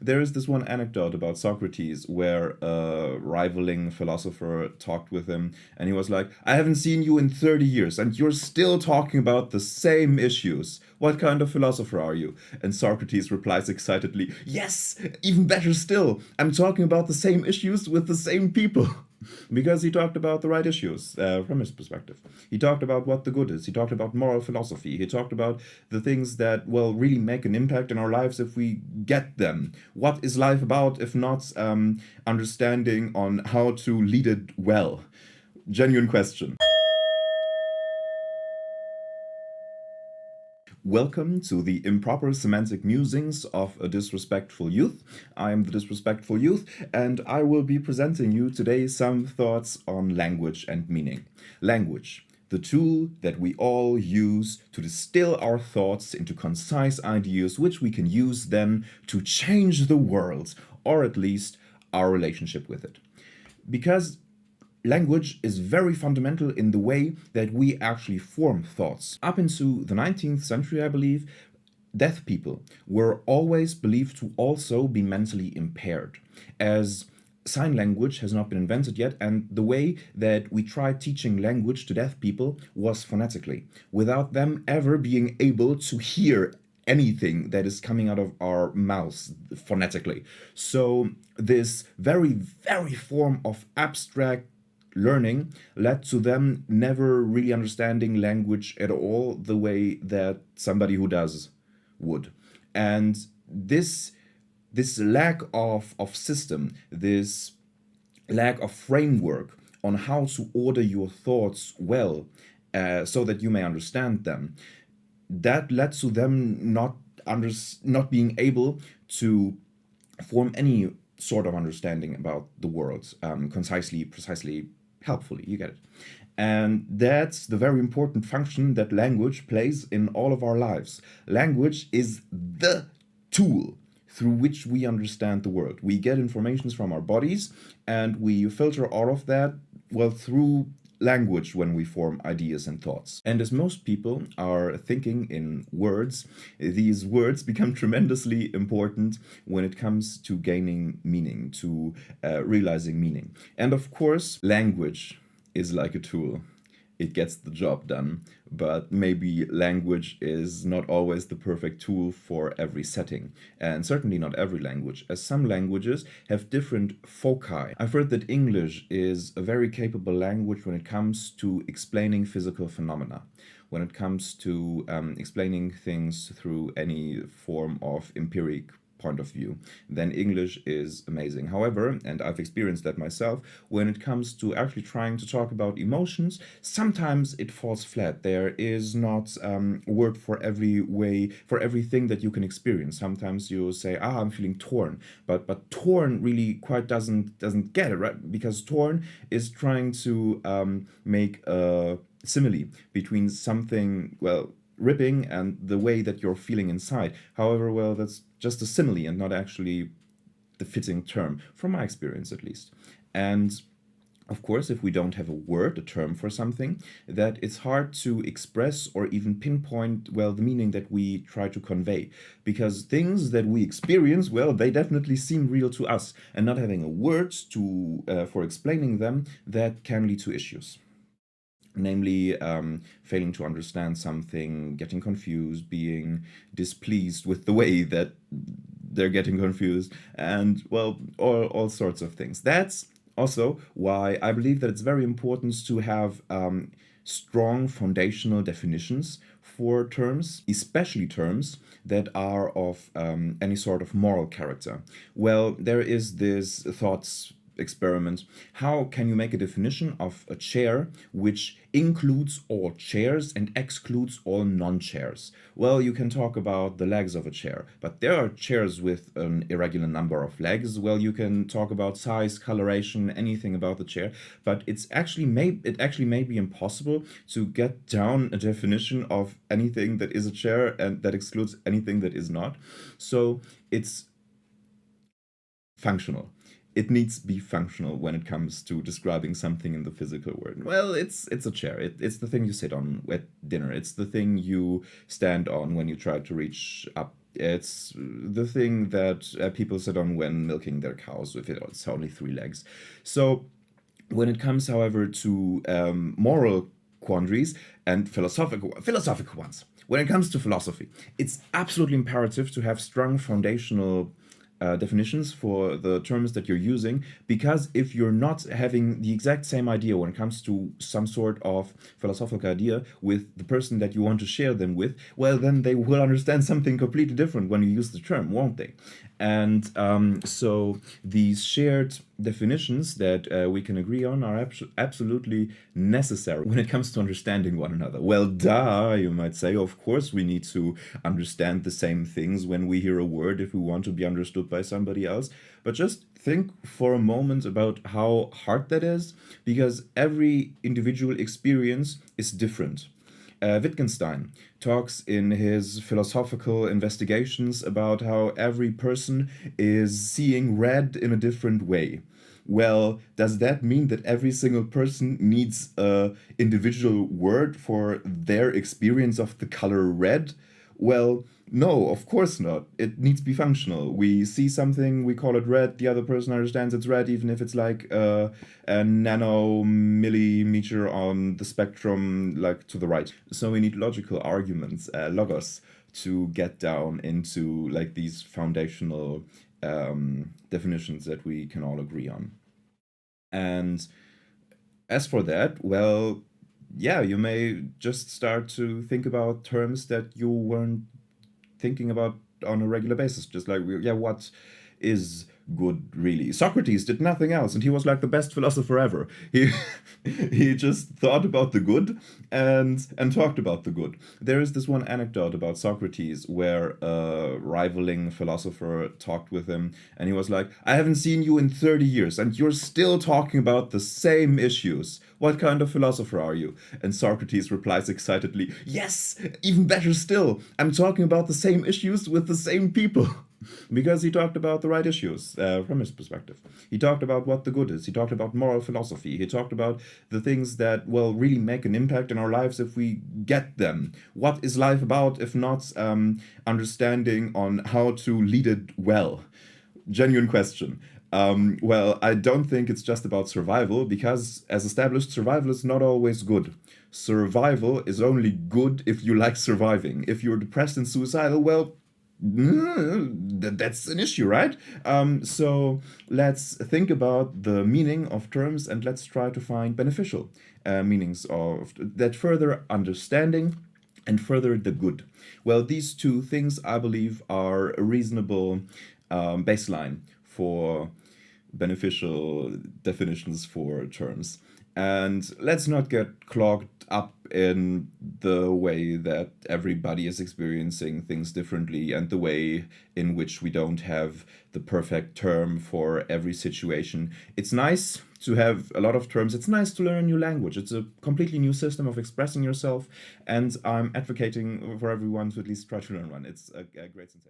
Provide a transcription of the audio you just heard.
There is this one anecdote about Socrates where a rivaling philosopher talked with him, and he was like, I haven't seen you in 30 years, and you're still talking about the same issues. What kind of philosopher are you? And Socrates replies excitedly, Yes, even better still. I'm talking about the same issues with the same people. Because he talked about the right issues from his perspective. He talked about what the good is. He talked about moral philosophy. He talked about the things that, well, really make an impact in our lives if we get them. What is life about if not understanding on how to lead it well? Genuine question. Welcome to the improper semantic musings of a disrespectful youth. I am the disrespectful youth, and I will be presenting you today some thoughts on language and meaning. Language, the tool that we all use to distill our thoughts into concise ideas, which we can use then to change the world, or at least our relationship with it. Because language is very fundamental in the way that we actually form thoughts. Up into the 19th century, I believe, deaf people were always believed to also be mentally impaired, as sign language has not been invented yet, and the way that we tried teaching language to deaf people was phonetically, without them ever being able to hear anything that is coming out of our mouths phonetically. So, this very form of abstract learning led to them never really understanding language at all the way that somebody who does would. And this lack of system, this lack of framework on how to order your thoughts well, so that you may understand them, that led to them not being able to form any sort of understanding about the world, concisely, precisely, helpfully. You get it. And that's the very important function that language plays in all of our lives. Language is the tool through which we understand the world. We get informations from our bodies and we filter all of that, well, through language when we form ideas and thoughts. And as most people are thinking in words, these words become tremendously important when it comes to gaining meaning, to realizing meaning. And of course, language is like a tool. It gets the job done, but maybe language is not always the perfect tool for every setting, and certainly not every language, as some languages have different foci. I've heard that English is a very capable language when it comes to explaining physical phenomena, when it comes to explaining things through any form of empiric point of view, then English is amazing. However, and I've experienced that myself, when it comes to actually trying to talk about emotions, sometimes it falls flat. There is not a word for every way, for everything that you can experience. Sometimes you say, I'm feeling torn, but torn really quite doesn't get it, right? Because torn is trying to make a simile between something, well, ripping and the way that you're feeling inside. However, well, that's just a simile and not actually the fitting term, from my experience at least. And of course, if we don't have a word, a term for something, that it's hard to express or even pinpoint, well, the meaning that we try to convey. Because things that we experience, well, they definitely seem real to us, and not having a word to for explaining them, that can lead to issues, namely failing to understand something, getting confused, being displeased with the way that they're getting confused, and, well, all sorts of things. That's also why I believe that it's very important to have strong foundational definitions for terms, especially terms that are of any sort of moral character. Well, there is this thoughts experiment. How can you make a definition of a chair which includes all chairs and excludes all non-chairs? Well, you can talk about the legs of a chair, but there are chairs with an irregular number of legs. Well, you can talk about size, coloration, anything about the chair, but it actually may be impossible to get down a definition of anything that is a chair and that excludes anything that is not. So it's functional. It needs to be functional when it comes to describing something in the physical world. Well, it's a chair. It's the thing you sit on at dinner. It's the thing you stand on when you try to reach up It's the thing that people sit on when milking their cows with it's only three legs. So when it comes, however, to moral quandaries and philosophical ones, when it comes to philosophy, it's absolutely imperative to have strong foundational definitions for the terms that you're using, because if you're not having the exact same idea when it comes to some sort of philosophical idea with the person that you want to share them with, well, then they will understand something completely different when you use the term, won't they? And so these shared definitions that we can agree on are absolutely necessary when it comes to understanding one another. Well, duh, you might say, of course we need to understand the same things when we hear a word if we want to be understood by somebody else. But just think for a moment about how hard that is, because every individual experience is different. Wittgenstein talks in his philosophical investigations about how every person is seeing red in a different way. Well, does that mean that every single person needs a individual word for their experience of the color red? Well, no, of course not. It needs to be functional. We see something, we call it red, the other person understands it's red, even if it's like a nanomillimeter on the spectrum, like to the right. So we need logical arguments, logos, to get down into like these foundational definitions that we can all agree on. And as for that, well, yeah, you may just start to think about terms that you weren't thinking about on a regular basis. Just like, yeah, what is good really? Socrates did nothing else, and he was like the best philosopher ever. He just thought about the good and talked about the good. There is this one anecdote about Socrates where a rivaling philosopher talked with him, and he was like, "I haven't seen you in 30 years, and you're still talking about the same issues. What kind of philosopher are you?" And Socrates replies excitedly, "Yes, even better still. I'm talking about the same issues with the same people." Because he talked about the right issues from his perspective. He talked about what the good is. He talked about moral philosophy. He talked about the things that, well, really make an impact in our lives if we get them. What is life about if not understanding on how to lead it well? Genuine question. Well, I don't think it's just about survival, because, as established, survival is not always good. Survival is only good if you like surviving. If you're depressed and suicidal, well, that's an issue, right? So let's think about the meaning of terms, and let's try to find beneficial meanings of that further understanding and further the good. Well, these two things, I believe, are a reasonable baseline for beneficial definitions for terms. And let's not get clogged up in the way that everybody is experiencing things differently, and the way in which we don't have the perfect term for every situation. It's nice to have a lot of terms. It's nice to learn a new language. It's a completely new system of expressing yourself, and I'm advocating for everyone to at least try to learn one. It's a great sensation.